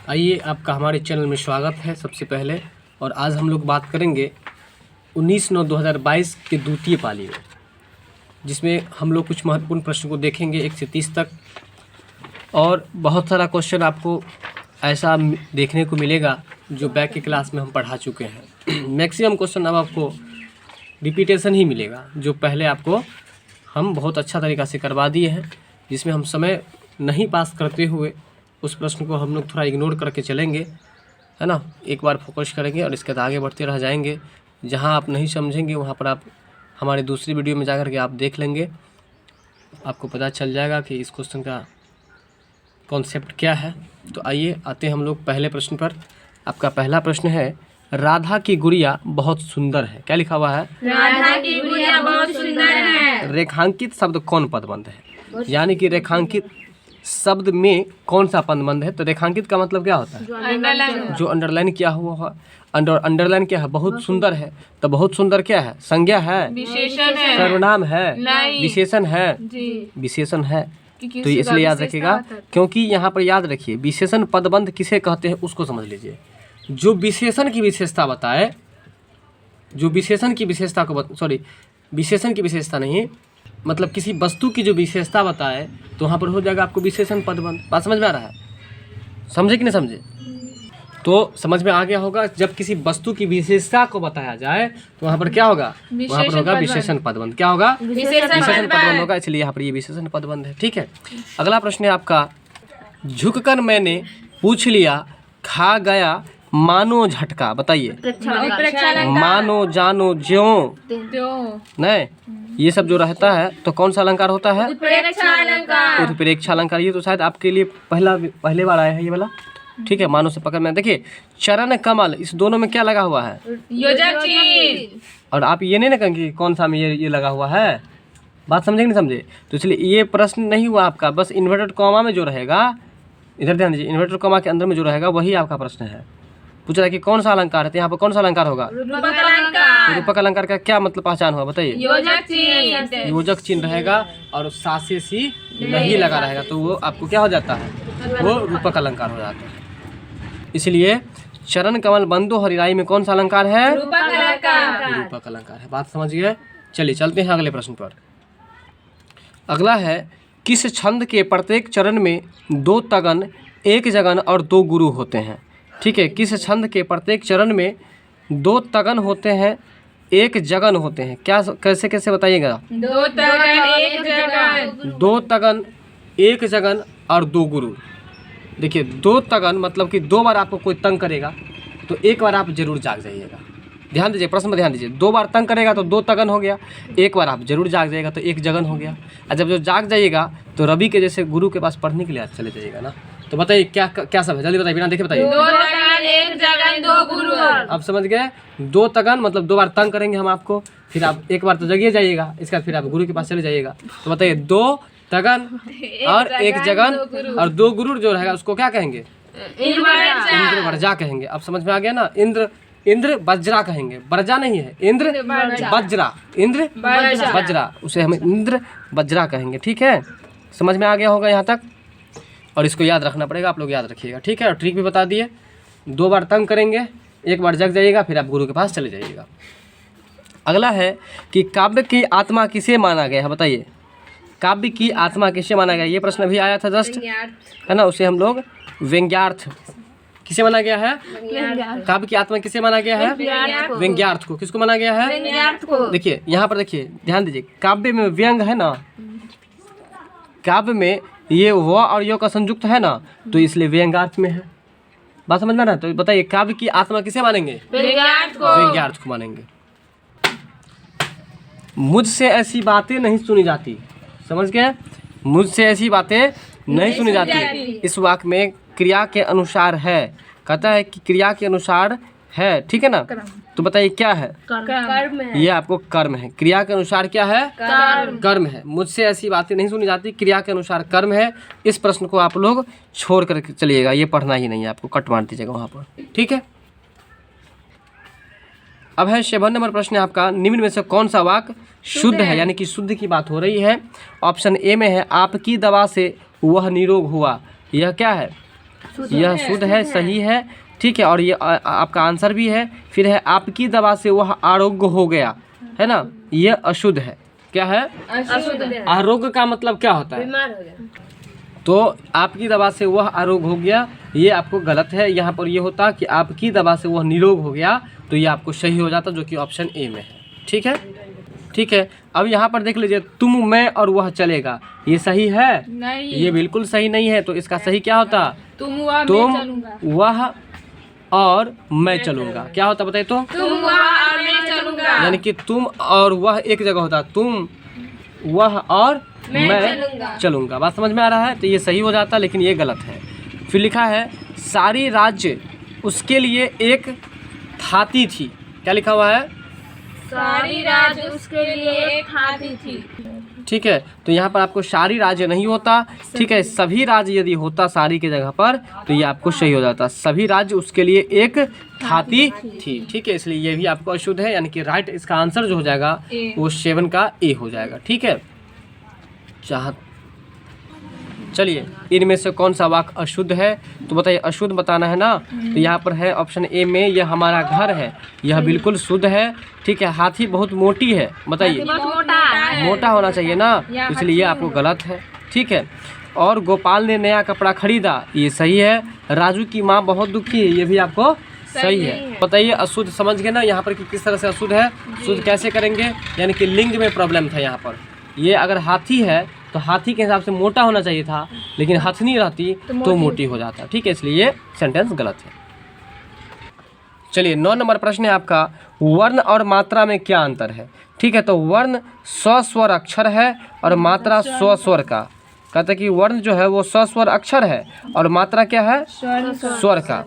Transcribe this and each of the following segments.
आइए, आपका हमारे चैनल में स्वागत है सबसे पहले। और आज हम लोग बात करेंगे 19/9/2022 के द्वितीय पाली में, जिसमें हम लोग कुछ महत्वपूर्ण प्रश्नों को देखेंगे 1 से 30 तक। और बहुत सारा क्वेश्चन आपको ऐसा देखने को मिलेगा जो बैक की क्लास में हम पढ़ा चुके हैं। मैक्सिमम क्वेश्चन अब आपको रिपीटेशन ही मिलेगा, जो पहले आपको हम बहुत अच्छा तरीक़ा से करवा दिए हैं, जिसमें हम समय नहीं पास करते हुए उस प्रश्न को हम लोग थोड़ा इग्नोर करके चलेंगे, है ना। एक बार फोकस करेंगे और इसके बाद आगे बढ़ते रह जाएंगे। जहां आप नहीं समझेंगे वहां पर आप हमारे दूसरी वीडियो में जाकर के आप देख लेंगे, आपको पता चल जाएगा कि इस क्वेश्चन का कॉन्सेप्ट क्या है। तो आइए आते हैं हम लोग पहले प्रश्न पर। आपका पहला प्रश्न है, राधा की गुड़िया बहुत सुंदर है। क्या लिखा हुआ है? राधा की गुड़िया बहुत सुंदर है। रेखांकित शब्द कौन पदबंध है? यानी कि रेखांकित शब्द में कौन सा पदबंध है? तो रेखांकित का मतलब क्या होता है? जो अंडरलाइन किया हुआ है। अंडरलाइन क्या है? बहुत सुंदर है। तो बहुत सुंदर क्या है? संज्ञा है, विशेषण है, सर्वनाम है, नहीं, विशेषण है, विशेषण है। तो इसलिए याद रखिएगा, क्योंकि यहाँ पर याद रखिए विशेषण पदबंध किसे कहते हैं उसको समझ लीजिए। जो विशेषण की विशेषता बताए, जो विशेषण की विशेषता को विशेषण की विशेषता नहीं, मतलब किसी वस्तु की जो विशेषता बताए, तो वहाँ पर हो जाएगा आपको विशेषण पदबंध। बात समझ में आ रहा है? समझे कि नहीं समझे? तो समझ में आ गया होगा। जब किसी वस्तु की विशेषता को बताया जाए तो वहाँ पर क्या होगा? वहाँ पर होगा विशेषण पदबंध। क्या होगा? विशेषण पदबंध होगा, इसलिए यहाँ पर ये विशेषण पदबंध है। ठीक है। अगला प्रश्न है आपका, झुककर मैंने पूछ लिया, खा गया मानो झटका। बताइए। मानो, जानो, ज्यों, नहीं, ये सब जो रहता है तो कौन सा अलंकार होता है? उत्प्रेक्षा अलंकार। ये तो शायद आपके लिए पहले बार आया है ये वाला। ठीक है। मानो से पकड़ में देखिए, चरण कमल, इस दोनों में क्या लगा हुआ है? योजक चिन्ह। और आप ये नहीं ना कहेंगे कौन सा में ये लगा हुआ है। बात समझे कि नहीं समझे? तो इसलिए ये प्रश्न नहीं हुआ आपका। बस इन्वर्टेड कॉमा में जो रहेगा, इधर ध्यान दीजिए, इन्वर्टेड कॉमा के अंदर में जो रहेगा वही आपका प्रश्न है। पूछ रहा है कि कौन सा अलंकार है, तो यहाँ पर कौन सा अलंकार होगा? रूपक अलंकार का क्या मतलब पहचान हुआ? बताइए। योजक चिन्ह रहेगा और सासे सी नहीं लगा रहेगा, तो वो आपको क्या हो जाता है? वो रूपक अलंकार हो जाता है। इसलिए चरण कमल बंदो हरिराई में कौन सा अलंकार है? रूपक अलंकार है। बात समझ गए? चलिए चलते हैं अगले प्रश्न पर। अगला है, किस छंद के प्रत्येक चरण में 2 तगन, 1 जगन और 2 गुरु होते हैं? ठीक है। किस छंद के प्रत्येक चरण में 2 तगन होते हैं, 1 जगन होते हैं? क्या कैसे कैसे बताइएगा? 2 तगन 1 जगन। 2 तगन 1 जगन और 2 गुरु। देखिए, 2 तगन मतलब कि 2 बार आपको कोई तंग करेगा तो 1 बार आप जरूर जाग जाइएगा। ध्यान दीजिए, प्रश्न में ध्यान दीजिए। 2 बार तंग करेगा तो 2 तगन हो गया, 1 बार आप जरूर जाग जाइएगा तो 1 जगन हो गया। और जब जो जाग जाइएगा तो रवि के जैसे गुरु के पास पढ़ने के लिए आप चले जाइएगा ना। तो बताइए क्या सब है? जल्दी बताइए, बिना देखे बताइए। 2 तगन 1 जगन 2 गुरु। आप समझ गए? 2 तगन मतलब 2 बार तंग करेंगे हम आपको, फिर आप 1 बार तो जगिए जाइएगा, इसका फिर आप गुरु के पास चले जाइएगा। तो बताइए, 2 तगन और 1 जगन और 2 गुरु जो रहेगा उसको क्या कहेंगे? इंद्र वर्जा कहेंगे। अब समझ में आ गया ना? इंद्र वज्रा कहेंगे, वर्जा नहीं है, इंद्र वज्रा, इंद्र वज्रा, उसे हम इंद्र वज्रा कहेंगे। ठीक है, समझ में आ गया होगा यहाँ तक। और इसको याद रखना पड़ेगा, आप लोग याद रखिएगा। ठीक है। और ट्रिक भी बता दिए, 2 बार तंग करेंगे, 1 बार जग जाइएगा, फिर आप गुरु के पास चले जाइएगा। अगला है कि काव्य की आत्मा किसे माना गया है? बताइए, काव्य की आत्मा किसे माना गया? ये प्रश्न भी आया था जस्ट, है ना। उसे हम लोग व्यंग्यार्थ किसे माना गया है? काव्य की आत्मा किसे माना गया है? व्यंग्यार्थ को। किसको माना गया है? देखिए यहाँ पर, देखिए ध्यान दीजिए, काव्य में व्यंग है ना, काव्य में ये व और यो का संयुक्त है ना, तो इसलिए व्यंग्यार्थ में है। बात समझ में ना? तो बताइए, काव्य की आत्मा किसे मानेंगे? व्यंग्यार्थ को मानेंगे। मुझसे ऐसी बातें नहीं सुनी जाती। समझ गए? मुझसे ऐसी बातें नहीं सुनी जाती। इस वाक्य में क्रिया के अनुसार है, कहता है कि क्रिया के अनुसार है। ठीक है ना? तो बताइए क्या है? कर्म है। ये आपको कर्म है। क्रिया के अनुसार क्या है? कर्म है। मुझसे ऐसी बातें नहीं सुनी जाती, क्रिया के अनुसार कर्म है। इस प्रश्न को आप लोग छोड़ कर चलिएगा, ये पढ़ना ही नहीं है, आपको कट मार दीजिएगा वहाँ पर। ठीक है। अब है 7 नंबर प्रश्न आपका, निम्न में से कौन सा वाक्य शुद्ध है? यानी कि शुद्ध की बात हो रही है। ऑप्शन ए में है, आपकी दवा से वह निरोग हुआ। यह क्या है? यह शुद्ध है, सही है, ठीक है। और ये आपका आंसर भी है। फिर है आपकी दवा से वह आरोग्य हो गया, है ना, यह अशुद्ध है। क्या है? अशुद्ध। आरोग्य का मतलब क्या होता है? बीमार हो गया। तो आपकी दवा से वह आरोग्य हो गया, ये आपको गलत है। यहाँ पर ये होता कि आपकी दवा से वह निरोग हो गया, तो ये आपको सही हो जाता, जो कि ऑप्शन ए में है। ठीक है, ठीक है। अब यहाँ पर देख लीजिए, तुम, मैं और वह चलेगा, ये सही है? नहीं, ये बिल्कुल सही नहीं है। तो इसका सही क्या होता? तुम वह तुम, मैं चलूंगा। वह और मैं चलूंगा। क्या होता बताइए तो? तुम वह और मैं चलूंगा। यानी कि तुम और वह एक जगह होता, तुम, वह और मैं चलूंगा। बात समझ में आ रहा है? तो ये सही हो जाता, लेकिन ये गलत है। फिर लिखा है सारी राज्य उसके लिए एक थाती थी। क्या लिखा हुआ है? सारी राज्य उसके लिए एक हाथी थी। ठीक है, तो यहाँ पर आपको सारी राज्य नहीं होता, ठीक है। सभी राज्य यदि होता सारी के जगह पर, तो ये आपको सही हो जाता। सभी राज्य उसके लिए एक थाती थी, ठीक है। इसलिए ये भी आपको अशुद्ध है, यानी कि राइट इसका आंसर जो हो जाएगा वो 7 का ए हो जाएगा। ठीक है, चलिए इनमें से कौन सा वाक्य अशुद्ध है? तो बताइए, अशुद्ध बताना है ना। तो यहाँ पर है ऑप्शन ए में, यह हमारा घर है, यह बिल्कुल शुद्ध है, ठीक है। हाथी बहुत मोटी है, बताइए, मोटा होना चाहिए ना, इसलिए ये आपको गलत है, ठीक है। और गोपाल ने नया कपड़ा खरीदा, ये सही है। राजू की माँ बहुत दुखी है, ये भी आपको सही है। बताइए अशुद्ध समझ गए ना यहाँ पर कि किस तरह से अशुद्ध है? शुद्ध कैसे करेंगे? यानी कि लिंग में प्रॉब्लम था यहाँ पर। ये अगर हाथी है तो हाथी के हिसाब से मोटा होना चाहिए था, लेकिन हथनी रहती तो मोटी हो जाता, ठीक है। इसलिए ये सेंटेंस गलत है। चलिए 9 नंबर प्रश्न है आपका, वर्ण और मात्रा में क्या अंतर है? ठीक है, तो वर्ण स्वस्वर अक्षर है और मात्रा स्वस्वर का। कहते हैं कि वर्ण जो है वो स्वस्वर अक्षर है और मात्रा क्या है? स्वर का।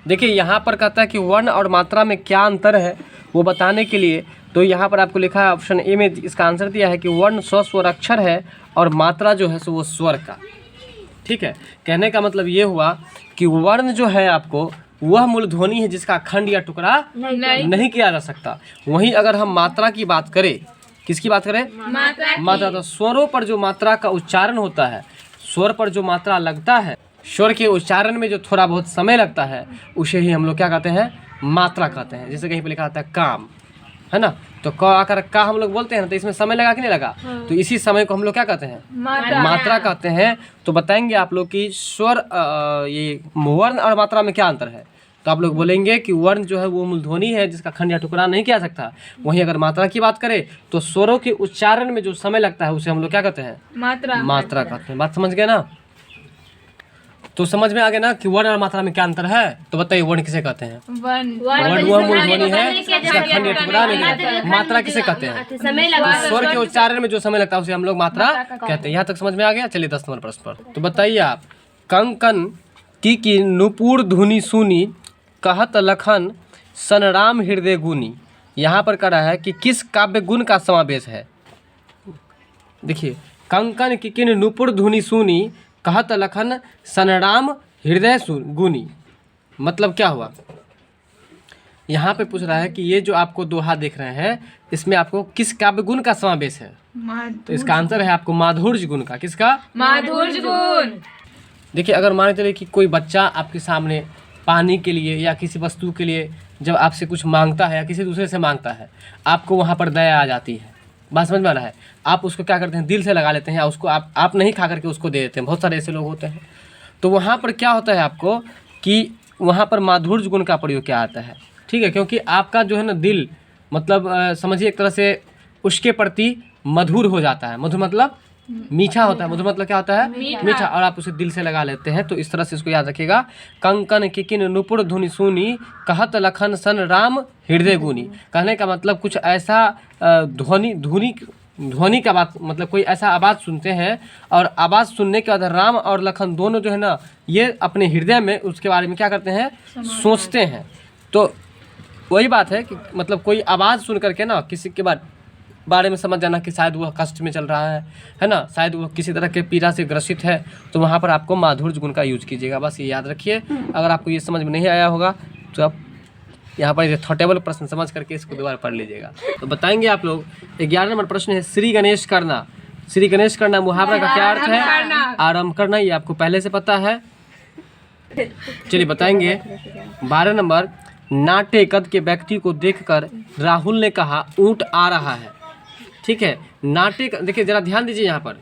देखिए यहाँ पर कहता है कि वर्ण और मात्रा में क्या अंतर है वो बताने के लिए, तो यहाँ पर आपको लिखा है ऑप्शन ए में इसका आंसर दिया है कि वर्ण स्वस्वर अक्षर है और मात्रा जो है सो वो स्वर का। ठीक है, कहने का मतलब ये हुआ कि वर्ण जो है आपको वह मूलध्वनि है जिसका खंड या टुकड़ा नहीं किया जा सकता। वहीं अगर हम मात्रा की बात करें, किसकी बात करें? मात्रा। तो स्वरों पर जो मात्रा का उच्चारण होता है, स्वर पर जो मात्रा लगता है, स्वर के उच्चारण में जो थोड़ा बहुत समय लगता है, उसे ही हम लोग क्या कहते हैं? मात्रा कहते हैं। जैसे कहीं पे लिखा आता है काम, है ना, तो क आकर का हम लोग बोलते हैं ना, तो इसमें समय लगा कि नहीं लगा? तो इसी समय को हम लोग क्या कहते हैं? मात्रा कहते हैं। तो बताएंगे आप लोग कि स्वर ये वर्ण और मात्रा में क्या अंतर है? तो आप लोग बोलेंगे कि वर्ण जो है वो मूलध्वनि है जिसका खंड या टुकड़ा नहीं किया सकता। वहीं अगर मात्रा की बात करें तो स्वरों के उच्चारण में जो समय लगता है उसे हम लोग क्या कहते हैं? मात्रा कहते हैं। बात समझ गए ना? तो समझ में आ गया ना कि वर्ण और मात्रा में क्या अंतर है? तो बताइए वर्ण किसे कहते हैं? वर्ण वह मूलध्वनि है जिसका खंड या टुकड़ा नहीं है। मात्रा किसे कहते हैं? स्वर के उच्चारण में जो समय लगता है उसे हम लोग मात्रा कहते हैं। यहाँ तक समझ में आ गया? चलिए 10 नंबर प्रश्न पर। तो बताइए आप, कंकन की नुपुर धुनी सुनी, कहत लखन सनराम हृदय गुनी। यहाँ पर कह रहा है कि किस काव्य गुण का समावेश है? देखिए, कंकन की नुपुर धुनी सुनी, कहत लखन सनराम हृदय गुनी, मतलब क्या हुआ? यहाँ पे पूछ रहा है कि ये जो आपको दोहा देख रहे हैं इसमें आपको किस काव्य गुण का समावेश है? तो इसका आंसर है आपको माधुर्य गुण का। किसका? माधुर्य गुण। देखिए, अगर मान चलिए कि कोई बच्चा आपके सामने पानी के लिए या किसी वस्तु के लिए जब आपसे कुछ मांगता है या किसी दूसरे से मांगता है, आपको वहाँ पर दया आ जाती है। बात समझ में आ रहा है? आप उसको क्या करते हैं? दिल से लगा लेते हैं, या उसको आप नहीं खा करके उसको दे देते हैं। बहुत सारे ऐसे लोग होते हैं। तो वहाँ पर क्या होता है आपको कि वहाँ पर माधुर्य गुण का प्रयोग क्या आता है? ठीक है, क्योंकि आपका जो है ना दिल, मतलब समझिए एक तरह से उसके प्रति मधुर हो जाता है। मधुर मतलब मीठा होता है। मधुर मतलब क्या होता है? मीठा। और आप उसे दिल से लगा लेते हैं। तो इस तरह से इसको याद रखिएगा। कंकन किकिन नुपुर धुनि सुनी, कहत लखन सन राम हृदय गुनी। कहने का मतलब कुछ ऐसा ध्वनि का बात, मतलब कोई ऐसा आवाज़ सुनते हैं और आवाज़ सुनने के बाद राम और लखन दोनों जो है ना, ये अपने हृदय में उसके बारे में क्या करते हैं? सोचते हैं। तो वही बात है कि मतलब कोई आवाज़ सुन करके ना किसी के बारे में समझ जाना कि शायद वह कष्ट में चल रहा है ना, शायद वह किसी तरह के पीड़ा से ग्रसित है, तो वहाँ पर आपको माधुर्य गुण का यूज कीजिएगा। बस ये याद रखिए। अगर आपको ये समझ में नहीं आया होगा तो आप यहाँ पर थॉटेबल प्रश्न समझ करके इसको दोबारा पढ़ लीजिएगा। तो बताएंगे आप लोग। 11 नंबर प्रश्न है, श्री गणेश करना। श्री गणेश करना मुहावरा का क्या अर्थ है? आरंभ करना। ये आपको पहले से पता है, चलिए बताएंगे 12 नंबर। नाटे कद के व्यक्ति को देखकर राहुल ने कहा ऊँट आ रहा है। ठीक है, नाटे देखिए जरा ध्यान दीजिए यहाँ पर,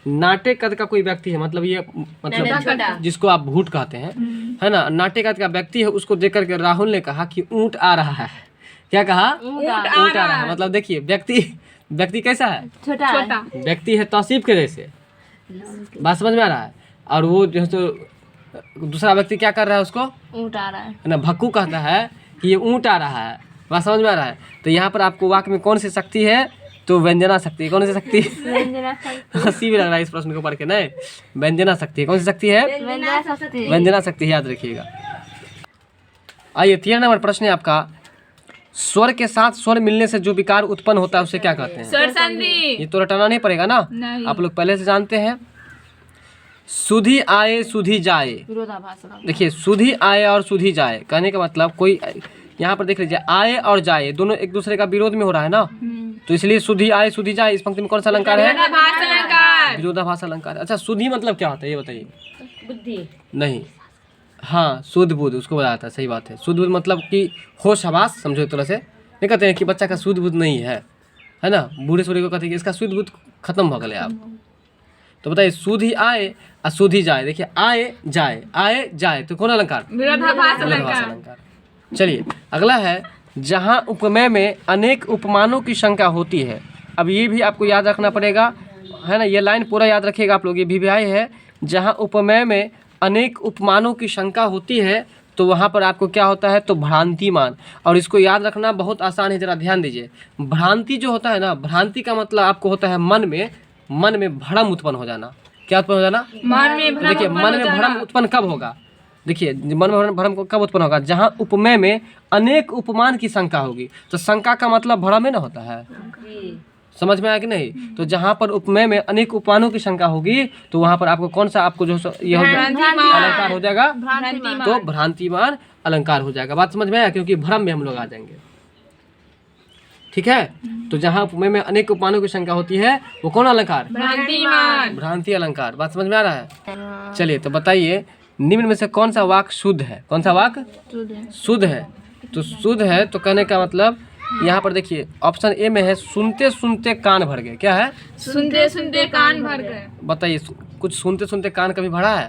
नाटे कद का कोई व्यक्ति है, मतलब ये मतलब जिसको आप भूत कहते हैं, है ना, नाटे कद का व्यक्ति है, उसको देख करके राहुल ने कहा कि ऊँट आ रहा है। क्या कहा? ऊँट आ रहा है। मतलब देखिए व्यक्ति कैसा है? छोटा। व्यक्ति है तौसीफ के जैसे, बात समझ में आ रहा है। और वो जो है तो दूसरा व्यक्ति क्या कर रहा है, उसको ऊँट आ रहा है ना, भक्कू कहता है कि ये ऊँट आ रहा है। बात समझ में आ रहा है। तो यहाँ पर आपको वाक्य में कौन सी शक्ति है? तो व्यंजना शक्ति। कौन सी शक्ति? हंसी भी लग रहा है इस प्रश्न को पढ़ के। नहीं, व्यंजना शक्ति। कौन सी शक्ति है? व्यंजना शक्ति, याद रखिएगा। आइए 13 नंबर प्रश्न है आपका। स्वर के साथ स्वर मिलने से जो विकार उत्पन्न होता है उसे क्या कहते हैं? स्वर संधि। ये तो रटाना नहीं पड़ेगा ना, आप लोग पहले से जानते हैं। सुधी आए सुधी जाए, देखिए सुधी आए और सुधी जाए कहने का मतलब कोई यहाँ पर देख लीजिए, आए और जाए दोनों एक दूसरे का विरोध में हो रहा है ना, तो इसलिए सुधी आए सुधी जाए इस पंक्ति में कौन सा अलंकार है? विरोधाभास अलंकार। अच्छा, सुधी मतलब क्या होता है ये बताइए? बुद्धि नहीं, हाँ शुद्ध बुद्ध उसको बताया था, सही बात है। शुद्ध बुद्ध मतलब कि होश हवास, समझो एक तरह से। नहीं कहते हैं कि बच्चा का शुद्ध बुद्ध नहीं है ना, बूढ़े सूढ़े को कहते हैं कि इसका शुद्ध बुद्ध खत्म हो गया आप। तो बताइए सुधी आए और सुधी जाए, देखिए आए जाए तो कौन अलंकार? विरोधाभास अलंकार। चलिए अगला है, जहाँ उपमेय में अनेक उपमानों की शंका होती है। अब ये भी आपको याद रखना पड़ेगा, है ना, ये लाइन पूरा याद रखिएगा आप लोग। ये भी है, जहाँ उपमेय में अनेक उपमानों की शंका होती है तो वहाँ पर आपको क्या होता है? तो भ्रांतिमान। और इसको याद रखना बहुत आसान है, जरा ध्यान दीजिए। भ्रांति जो होता है ना, भ्रांति का मतलब आपको होता है मन में भ्रम उत्पन्न हो जाना। क्या उत्पन्न हो जाना? मन में भ्रम। देखिए मन में भ्रम उत्पन्न कब होगा? देखिए मन में भ्रम कब उत्पन्न होगा? जहाँ उपमेय में अनेक उपमान की शंका होगी। तो शंका का मतलब भ्रम ही ना होता है, समझ में आया कि नहीं? तो जहाँ पर उपमेय में अनेक उपमानों की शंका होगी तो वहाँ पर आपको कौन सा आपको जो यह अलंकार हो जाएगा? तो भ्रांतिमान अलंकार हो जाएगा। बात समझ में आया? क्योंकि भ्रम में हम लोग आ जाएंगे। ठीक है, तो जहाँ उपमेय में अनेक उपमानों की शंका होती है वो कौन अलंकार? भ्रांति अलंकार। बात समझ में आ रहा है? चलिए तो बताइए, निम्न में से कौन सा वाक्य शुद्ध है? कौन सा वाक्य शुद्ध है? तो शुद्ध है तो कहने का मतलब यहाँ पर देखिए ऑप्शन ए में है, सुनते सुनते कान भर गए। क्या है? सुनते सुनते कान भर गए। बताइए, कुछ सुनते सुनते कान कभी भरा है?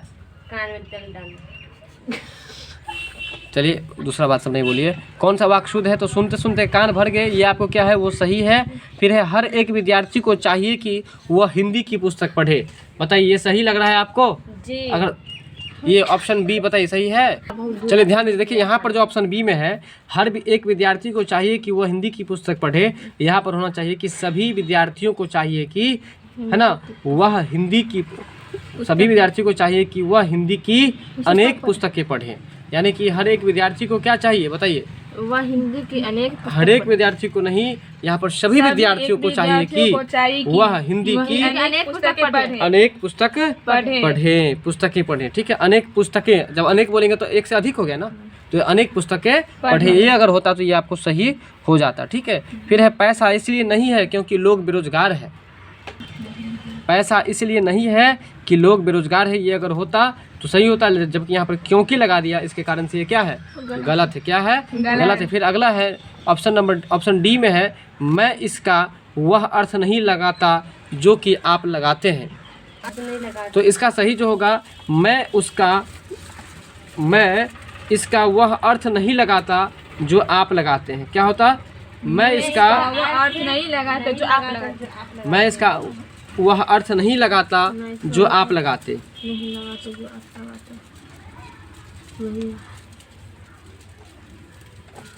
कान में तेल डाल। चलिए दूसरा बात सब नहीं बोलिए। कौन सा वाक्य शुद्ध है? तो सुनते सुनते कान भर गए, ये आपको क्या है? वो सही है। फिर है, हर एक विद्यार्थी को चाहिए कि वह हिंदी की पुस्तक पढ़े। बताइए ये सही लग रहा है आपको? जी। अगर ये ऑप्शन बी बताइए सही है? चलिए ध्यान दीजिए, देखिए यहाँ पर जो ऑप्शन बी में है, हर एक विद्यार्थी को चाहिए कि वह हिंदी की पुस्तक पढ़े, यहाँ पर होना चाहिए कि सभी विद्यार्थियों को चाहिए कि, है ना, वह हिंदी की, सभी विद्यार्थियों को चाहिए कि वह हिंदी की अनेक पुस्तकें पढ़ें। यानी कि हर एक विद्यार्थी को क्या चाहिए बताइए? वह हिंदी की अनेक, हर एक विद्यार्थी को नहीं, यहाँ पर सभी विद्यार्थियों को चाहिए कि वह हिंदी की अनेक पुस्तकें पढ़े। अनेक पुस्तक पढ़े, पुस्तकें पढ़े। ठीक है, अनेक पुस्तकें, जब अनेक बोलेंगे तो एक से अधिक हो गया ना, तो अनेक पुस्तकें पढ़े, ये अगर होता तो ये आपको सही हो जाता। ठीक है, फिर है, पैसा इसलिए नहीं है क्योंकि लोग बेरोजगार है। पैसा इसलिए नहीं है कि लोग बेरोजगार है, ये अगर होता तो सही होता, जबकि यहाँ पर क्योंकि लगा दिया, इसके कारण से ये क्या है? गलत है। क्या है? गलत है। फिर अगला है ऑप्शन डी में है, मैं इसका वह अर्थ नहीं लगाता जो कि आप लगाते हैं। तो इसका सही जो होगा, मैं इसका वह अर्थ नहीं लगाता जो आप लगाते हैं। क्या होता? मैं इसका अर्थ नहीं लगाता जो आप लगाते हैं। मैं इसका वह अर्थ नहीं लगाता जो आप लगाते।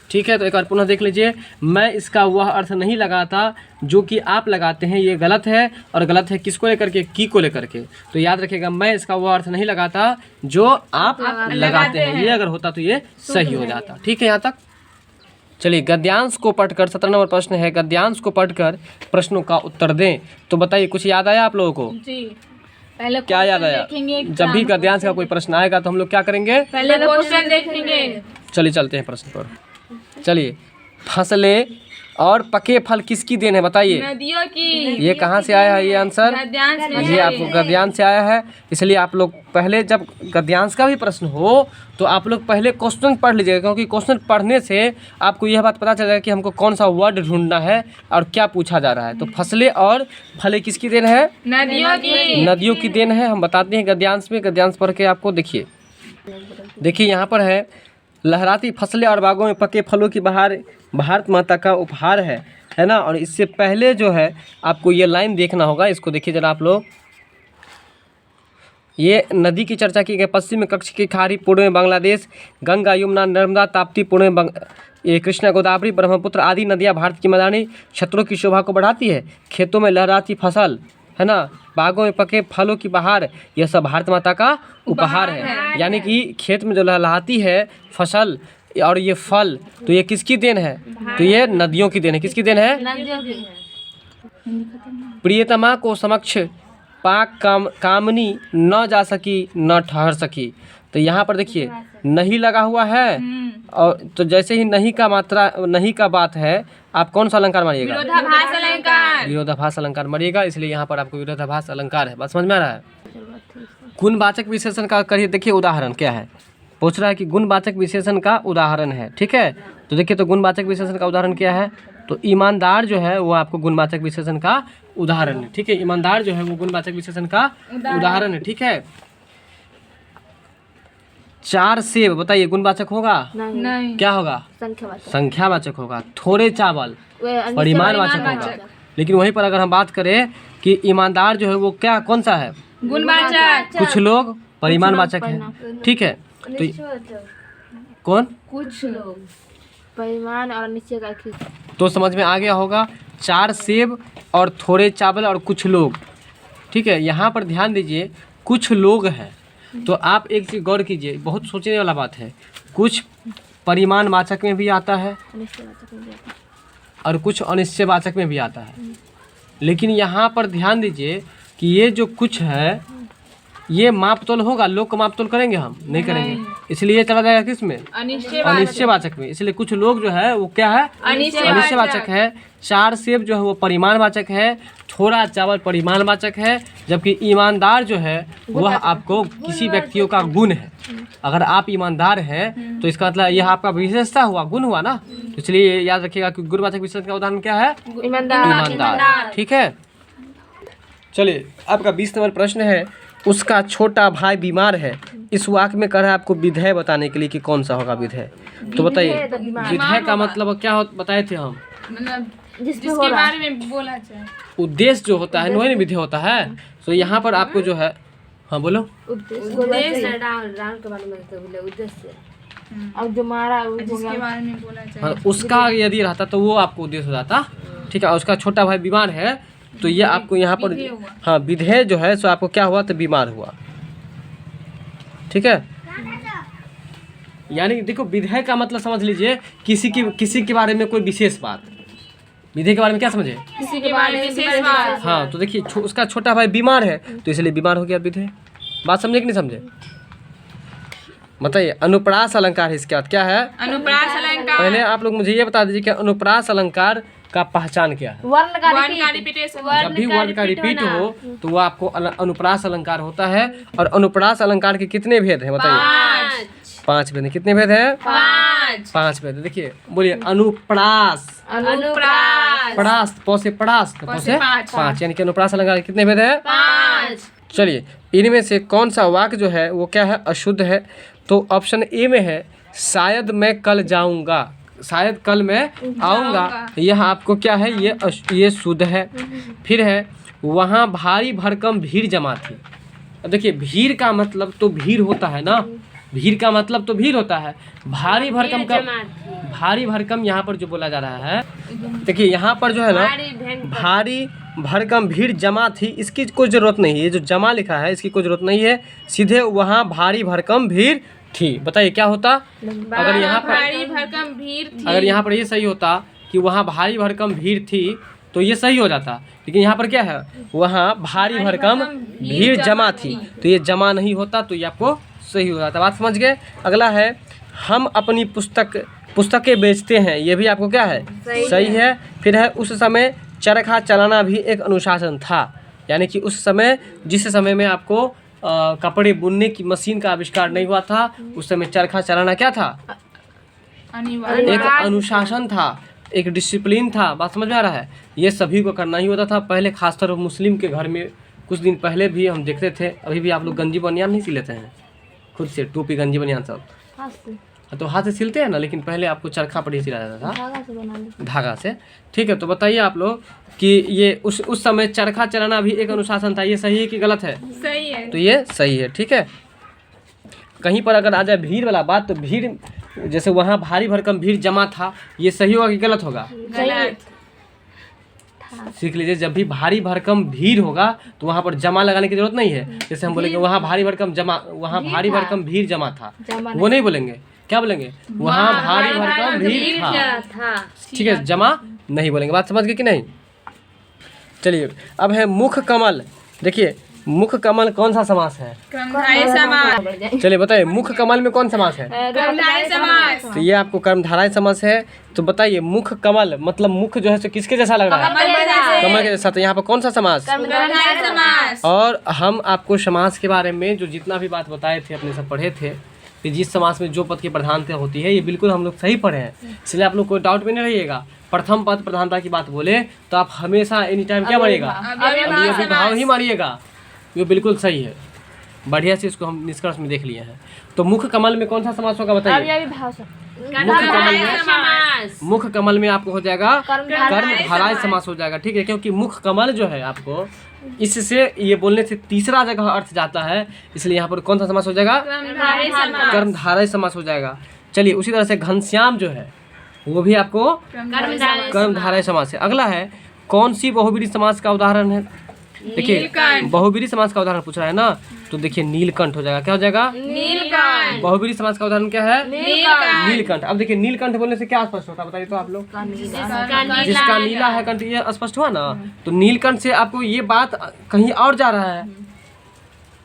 ठीक है, तो एक बार पुनः देख लीजिए, मैं इसका वह अर्थ नहीं लगाता जो कि आप लगाते हैं, ये गलत है। और गलत है किसको लेकर के? की को लेकर के। तो याद रखिएगा, मैं इसका वह अर्थ नहीं लगाता जो आप लगाते हैं, ये अगर होता तो ये सही हो जाता। ठीक है यहाँ तक। चलिए गद्यांश को पढ़कर, 17 नंबर प्रश्न है, गद्यांश को पढ़कर प्रश्नों का उत्तर दें। तो बताइए कुछ याद आया आप लोगों को? जी। पहले क्या याद आया? जब भी गद्यांश का कोई प्रश्न आएगा तो हम लोग क्या करेंगे? पहले क्वेश्चन देखेंगे। चलिए चलते हैं प्रश्न पर। चलिए, फसलें और पके फल किसकी देन है बताइए। नदियों की। ये कहाँ से आया है ये आंसर? गद्यांश में ये आपको गद्यांश से आया है। इसलिए आप लोग पहले जब गद्यांश का भी प्रश्न हो तो आप लोग पहले क्वेश्चन पढ़ लीजिएगा, क्योंकि क्वेश्चन पढ़ने से आपको यह बात पता चल जाएगा कि हमको कौन सा वर्ड ढूंढना है और क्या पूछा जा रहा है। तो फसलें और फलें किसकी देन है? नदियों की। नदियों की देन है। हम बताते हैं गद्यांश में, गद्यांश पढ़ के आपको देखिए यहाँ पर है, लहराती फसलें और बागों में पके फलों की बहार भारत माता का उपहार है ना। और इससे पहले जो है आपको ये लाइन देखना होगा, इसको देखिए जरा आप लोग। ये नदी की चर्चा की गई, पश्चिम में कच्छ की खाड़ी, पूर्व में बांग्लादेश, गंगा यमुना नर्मदा ताप्ती, पूर्व में ये कृष्णा गोदावरी ब्रह्मपुत्र आदि नदियाँ भारत की मैदानी क्षेत्रों की शोभा को बढ़ाती है। खेतों में लहराती फसल है ना, बागों में पके फलों की बहार, यह सब भारत माता का उपहार है। यानी कि खेत में जो लहलहाती है फसल और ये फल, तो ये किसकी देन है? तो ये नदियों की देन है। किसकी देन है? नदियों की। प्रियतमा को समक्ष पाक कामनी न जा सकी न ठहर सकी। तो यहाँ पर देखिए नहीं लगा हुआ है, और तो जैसे ही नहीं का मात्रा, नहीं का बात है, आप कौन सा अलंकार मारिएगा? विरोधाभास अलंकार। विरोधाभास अलंकार मारिएगा, इसलिए यहाँ पर आपको विरोधाभास अलंकार है। बात समझ में आ रहा है? गुणवाचक विशेषण का करिए, देखिए उदाहरण क्या है। पूछ रहा है कि गुणवाचक विशेषण का उदाहरण है, ठीक है। तो देखिए, तो गुणवाचक विशेषण का उदाहरण क्या है? तो ईमानदार जो है वो आपको गुणवाचक विशेषण का उदाहरण है, ठीक है। ईमानदार जो है वो गुणवाचक विशेषण का उदाहरण है, ठीक है। 4 सेब बताइए गुणवाचक होगा? नहीं। क्या होगा? संख्यावाचक होगा। थोड़े चावल परिमाणवाचक होगा। लेकिन वहीं पर अगर हम बात करें कि ईमानदार जो है वो क्या, कौन सा है? गुणवाचक। कुछ लोग परिमाणवाचक है, ठीक है। तो कौन? कुछ लोग परिमाण और निश्चय का। तो समझ में आ गया होगा। 4 सेब और थोड़े चावल और कुछ लोग, ठीक है। यहाँ पर ध्यान दीजिए, कुछ लोग हैं, तो आप एक चीज़ गौर कीजिए, बहुत सोचने वाला बात है। कुछ परिमाणवाचक में भी आता है और कुछ अनिश्चयवाचक में भी आता है। लेकिन यहाँ पर ध्यान दीजिए कि ये जो कुछ है ये मापतोल होगा, लोग का मापतोल करेंगे हम? नहीं करेंगे, इसलिए चला जाएगा किस में? अनिश्चयवाचक में। इसलिए कुछ लोग जो है वो क्या है? अनिश्चयवाचक है। 4 सेब जो है वो परिमाणवाचक है, थोड़ा चावल परिमाणवाचक है, जबकि ईमानदार जो है वह आपको किसी व्यक्तियों का गुण है। अगर आप ईमानदार हैं तो इसका मतलब यह आपका विशेषता हुआ, गुण हुआ ना। तो इसलिए याद रखिएगा कि गुणवाचक विशेषण का उदाहरण क्या है? ईमानदार, ठीक है। चलिए, आपका 20 नंबर प्रश्न है, उसका छोटा भाई बीमार है। इस वाक्य में कह रहा है आपको विधेय बताने के लिए कि कौन सा होगा विधेय। तो बताइए विधेय का मतलब क्या बताए थे हम? मतलब जिसके बारे में बोला जाए। उद्देश्य जो होता है वही विधेय होता है। तो यहाँ पर आपको जो है, हाँ बोलो। उद्देश्य अब जो मारा जिसके बारे में बोला जाए, हाँ, उसका यदि रहता तो वो आपको उद्देश्य हो जाता, ठीक है। उसका छोटा भाई बीमार है, तो ये आपको यहाँ पर हाँ विधेय जो है सो आपको क्या हुआ? तो बीमार हुआ, ठीक है। यानी देखो विधेय का मतलब समझ लीजिए किसी के बारे में कोई विशेष बात। विधेय के बारे में क्या समझे? किसी के बारे में विशेष बात। हाँ, तो देखिए उसका छोटा भाई बीमार है तो इसलिए बीमार हो गया विधेय। बात समझे कि नहीं समझे? बताइए। अनुप्रास अलंकार है इसके बाद, क्या है? अनुप्रास अलंकार। पहले आप लोग मुझे ये बता दीजिए कि अनुप्रास अलंकार का पहचान क्या है? वर्ण का रिपीटेशन। जब भी वर्ण का रिपीट हो तो वो आपको अनुप्रास अलंकार होता है। और अनुप्रास अलंकार के कितने भेद हैं बताइए? 5 भेद हैं। कितने भेद हैं? 5 भेद। देखिए बोलिए। अनुप्रास, परास, पौ से परास, पौ से 5, यानी कि अनुप्रास अलंकार के कितने भेद हैं? 5। चलिए, इनमें से कौन सा वाक्य जो है वो क्या है? अशुद्ध है। तो ऑप्शन ए में है, शायद मैं कल जाऊंगा। शायद कल मैं आऊँगा, यह आपको क्या है? ये शुद्ध है। फिर है, वहाँ भारी भरकम भीड़ जमा थी। अब देखिए भीड़ का मतलब तो भीड़ होता है ना, भीड़ का मतलब तो भीड़ होता है। भारी भरकम यहाँ पर जो बोला जा रहा है, देखिए यहाँ पर जो है ना भारी भरकम भीड़ जमा थी, इसकी कोई ज़रूरत नहीं है। ये जो जमा लिखा है इसकी कोई ज़रूरत नहीं है, सीधे वहाँ भारी भरकम भीड़ थी। बताइए क्या होता? अगर यहाँ पर भारी भरकम भीड़ थी, अगर यहाँ पर ये सही होता कि वहाँ भारी भरकम भीड़ थी तो ये सही हो जाता। लेकिन यहाँ पर क्या है? वहाँ भारी भरकम भीड़ जमा थी, तो ये जमा नहीं होता, तो ये आपको सही हो जाता। बात समझ गए? अगला है, हम अपनी पुस्तकें बेचते हैं, ये भी आपको क्या है, सही है। फिर है उस समय चरखा चलाना भी एक अनुशासन था, यानी कि उस समय जिस समय में आपको कपड़े बुनने की मशीन का आविष्कार नहीं हुआ था, उस समय चरखा चलाना क्या था, एक अनुशासन था, एक डिसिप्लिन था। बात समझ में आ रहा है। ये सभी को करना ही होता था पहले, खासतौर पर मुस्लिम के घर में। कुछ दिन पहले भी हम देखते थे, अभी भी आप लोग गंजी बनियान नहीं सी लेते हैं खुद से, टोपी गंजी बनियान सब तो हाथ से सिलते हैं ना, लेकिन पहले आपको चरखा पर ही सिला जाता था, धागा से। ठीक है, तो बताइए आप लोग कि ये उस समय चरखा चलाना भी एक अनुशासन था, ये सही है कि गलत है? सही है। तो ये सही है। ठीक है, कहीं पर अगर आ जाए भीड़ वाला बात, तो भीड़ जैसे वहाँ भारी भरकम भीड़ जमा था, ये सही होगा कि गलत होगा? गलत। सीख लीजिए, जब भी भारी भरकम भीड़ होगा तो वहाँ पर जमा लगाने की जरूरत नहीं है। जैसे हम बोलेंगे वहाँ भारी भरकम भीड़ जमा था, वो नहीं बोलेंगे, क्या बोलेंगे? वहाँ भारी भरकम भीड़ था। ठीक है, जमा नहीं बोलेंगे। बात समझ गए कि नहीं? चलिए, अब है मुख कमल। देखिए, मुख कमल कौन सा समास है? कर्मधारय समास। चलिए बताइए, मुख कमल में कौन समास है? कर्मधारय समास। तो ये आपको कर्मधारय समास है। तो बताइए, मुख कमल मतलब मुख जो है सो किसके जैसा लग रहा है? कमल के जैसा। तो यहाँ पर कौन सा समास? कर्मधारय समास। और हम आपको समास के बारे में जो जितना भी बात बताए थे, अपने सब पढ़े थे कि जिस समास में जो पद की प्रधानता होती है, ये बिल्कुल हम लोग सही पढ़े हैं। इसलिए आप लोग कोई डाउट में नहीं रहिएगा। प्रथम पद प्रधानता की बात बोले तो आप हमेशा एनी टाइम क्या मारिएगा? अव्ययभाव ही मारिएगा। ये बिल्कुल सही है, बढ़िया से इसको हम निष्कर्ष में देख लिए हैं। तो मुख कमल में कौन सा समास होगा बताइए? मुख कमल में आपको हो जाएगा कर्मधारय समास हो जाएगा। ठीक है, क्योंकि मुख कमल जो है आपको इससे ये बोलने से तीसरा जगह अर्थ जाता है, इसलिए यहाँ पर कौन सा समास हो जाएगा? कर्मधारय समास हो जाएगा। चलिए, उसी तरह से घनश्याम जो है वो भी आपको कर्मधारय समास है। अगला है, कौन सी बहुब्रीहि समास का उदाहरण है? देखिए, बहुब्रीहि समास का उदाहरण पूछ रहा है ना, तो देखिए नीलकंठ हो जाएगा। क्या हो जाएगा? नीलकंठ। बहुब्रीहि समास का उदाहरण क्या है? नीलकंठ। अब देखिए, नीलकंठ बोलने से क्या स्पष्ट होता है बताइए तो आप लोग? जिसका नीला है कंठ, ये स्पष्ट हुआ ना। तो नीलकंठ से आपको ये बात कहीं और जा रहा है।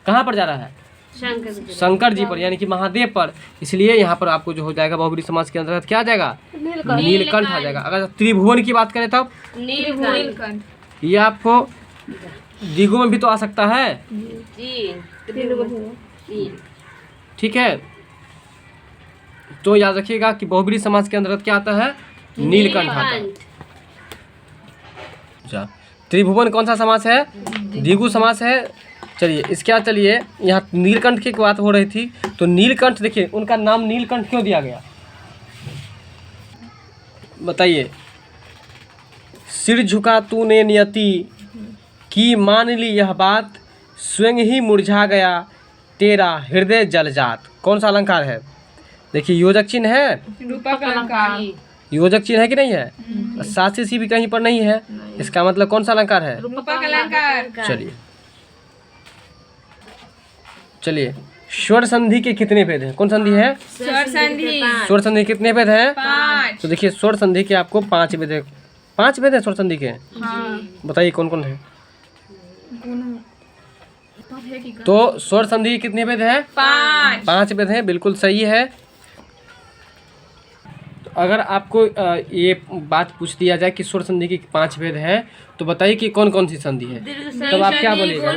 कहाँ पर जा रहा है? शंकर जी पर, यानी कि महादेव पर। इसलिए यहाँ पर आपको जो हो जाएगा बहुब्रीहि समास के अंतर्गत क्या आ जाएगा? नीलकंठ आ जाएगा। अगर त्रिभुवन की बात करें तब नीलकंठ। ये आपको दिगों में भी तो आ सकता है। ठीक है, तो याद रखिएगा कि बहुब्रीहि समास के अंतर्गत क्या आता है? नीलकंठ आता है। अच्छा, त्रिभुवन कौन सा समास है? द्विगु समास है। चलिए चलिए, यहाँ नीलकंठ की बात हो रही थी, तो नीलकंठ देखिए, उनका नाम नीलकंठ क्यों दिया गया बताइए? सिर झुका तूने नियति की, मान ली यह बात, स्वयं ही मुरझा गया तेरा हृदय जलजात। कौन सा अलंकार है? देखिए, योजक चिन्ह है, रूपक अलंकार। योजक चिन्ह है कि नहीं है? साथ सी भी कहीं पर नहीं है, इसका मतलब कौन सा अलंकार है? रूपक अलंकार। चलिए, स्वर संधि के कितने भेद हैं? कौन संधि है? स्वर संधि। स्वर संधि कितने भेद हैं? 5। तो देखिए, स्वर संधि के आपको 5 भेद है। 5 भेद है स्वर संधि के। बताइए कौन कौन है? तो स्वर संधि कितने भेद है? 5 भेद है, बिल्कुल सही है। तो अगर आपको ये बात पूछ दिया जाए कि स्वर संधि की 5 भेद है, तो बताइए कि कौन कौन सी संधि है, तब आप क्या बोलेगा?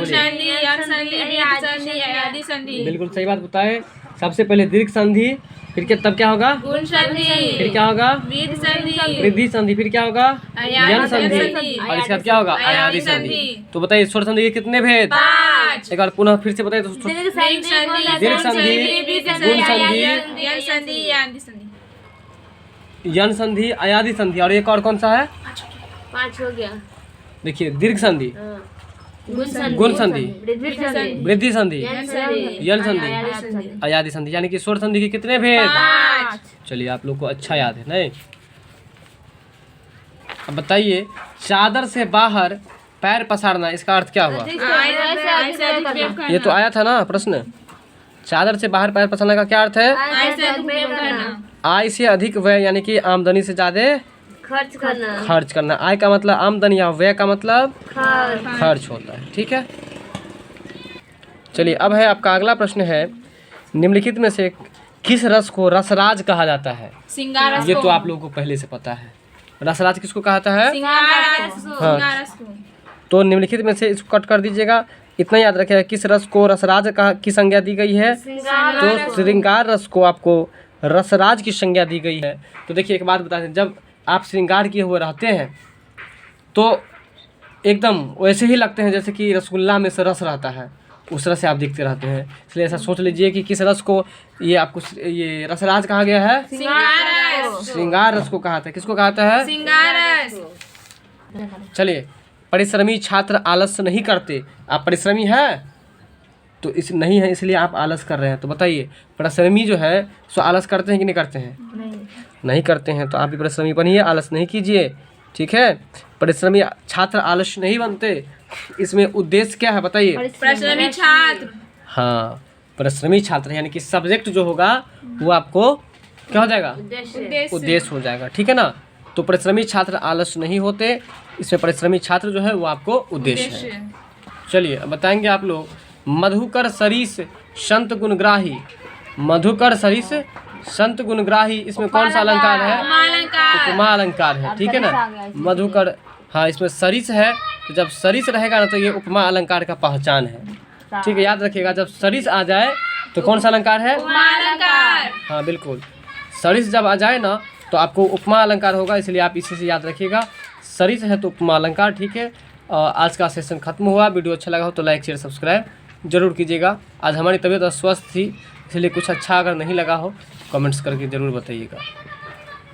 बिल्कुल सही बात बताए। सबसे पहले दीर्घ संधि, फिर क्या, तब क्या होगा? गुण संधि। फिर क्या होगा? वृद्धि संधि। फिर क्या होगा? यण संधि। और इसका क्या होगा? अयादि संधि। तो बताइए स्वर संधि के कितने भेद? 5। एक बार पुनः फिर से बताइए तो। दीर्घ संधि, दीर्घ संधि, गुण संधि, यण संधि, अयादि संधि। यण संधि, अयादि संधि, और एक और कौन सा है? 5 हो गया। देखिए, दीर्घ संधि, गुण संधि, वृद्धि संधि, यण संधि, अयादि संधि, यानी कि स्वर संधि के कितने भेद? 5। चलिए, आप लोग को अच्छा याद है नहीं? अब बताइए, चादर से बाहर पैर पसारना, इसका अर्थ क्या हुआ? ये तो आया था ना प्रश्न। चादर से बाहर पैर पसारने का क्या अर्थ है? आय से अधिक व्यय, यानी कि आमदनी से ज्यादा खर्च करना। आय का मतलब आमदनी, या व्यय का मतलब खर्च होता है। ठीक है, चलिए अब है आपका अगला प्रश्न है, निम्नलिखित में से किस रस को रसराज कहा जाता है? श्रृंगार रस ये को। तो आप लोगों को पहले से पता है। रसराज किसको कहा जाता है? श्रृंगार रस को। हाँ। श्रृंगार रस को। तो निम्नलिखित में से इसको कट कर दीजिएगा। इतना याद रखिएगा, किस रस को रसराज की संज्ञा दी गई है? तो श्रृंगार रस को आपको रसराज की संज्ञा दी गई है। तो देखिए एक बात बताते हैं, जब आप श्रृंगार किए हुए रहते हैं तो एकदम वैसे ही लगते हैं जैसे कि रसगुल्ला में से रस रहता है, उस तरह से आप दिखते रहते हैं। इसलिए ऐसा सोच लीजिए कि किस रस को ये आपको ये रसराज कहा गया है? श्रृंगार रस। श्रृंगार रस को कहा था। किसको कहा है? श्रृंगार रस। चलिए, परिश्रमी छात्र आलस्य नहीं करते। आप परिश्रमी हैं तो इस नहीं है इसलिए आप आलस कर रहे हैं। तो बताइए, परिश्रमी जो है सो आलस करते हैं कि नहीं करते हैं? नहीं करते हैं। तो आप भी परिश्रमी बनिए, आलस नहीं कीजिए, ठीक है। परिश्रमी छात्र आलस्य नहीं बनते। इसमें उद्देश्य क्या है बताइए? परिश्रमी छात्र। हाँ, परिश्रमी छात्र यानी कि सब्जेक्ट जो होगा वो आपको क्या हो जाएगा? उद्देश्य हो जाएगा, ठीक है ना। तो परिश्रमी छात्र आलस्य नहीं होते, इसमें परिश्रमी छात्र जो है वो आपको उद्देश्य है। चलिए अब बताएंगे आप लोग, मधुकर सरीस संत गुणग्राही। मधुकर सरीस संत गुणग्राही, इसमें कौन सा अलंकार है? उपमा अलंकार है, ठीक है ना। मधुकर, हाँ इसमें सरीस है, तो जब सरीस रहेगा ना तो ये उपमा अलंकार का पहचान है, ठीक है। याद रखिएगा, जब सरीस आ जाए तो कौन सा अलंकार है? उपमा अलंकार। हाँ बिल्कुल, सरीस जब आ जाए ना तो आपको उपमा अलंकार होगा, इसलिए आप इसी से याद रखिएगा। सरीस है तो उपमा अलंकार, ठीक है। आज का सेशन खत्म हुआ। वीडियो अच्छा लगा हो तो लाइक शेयर सब्सक्राइब जरूर कीजिएगा। आज हमारी तबीयत अस्वस्थ थी, इसलिए कुछ अच्छा अगर नहीं लगा हो कमेंट्स करके ज़रूर बताइएगा।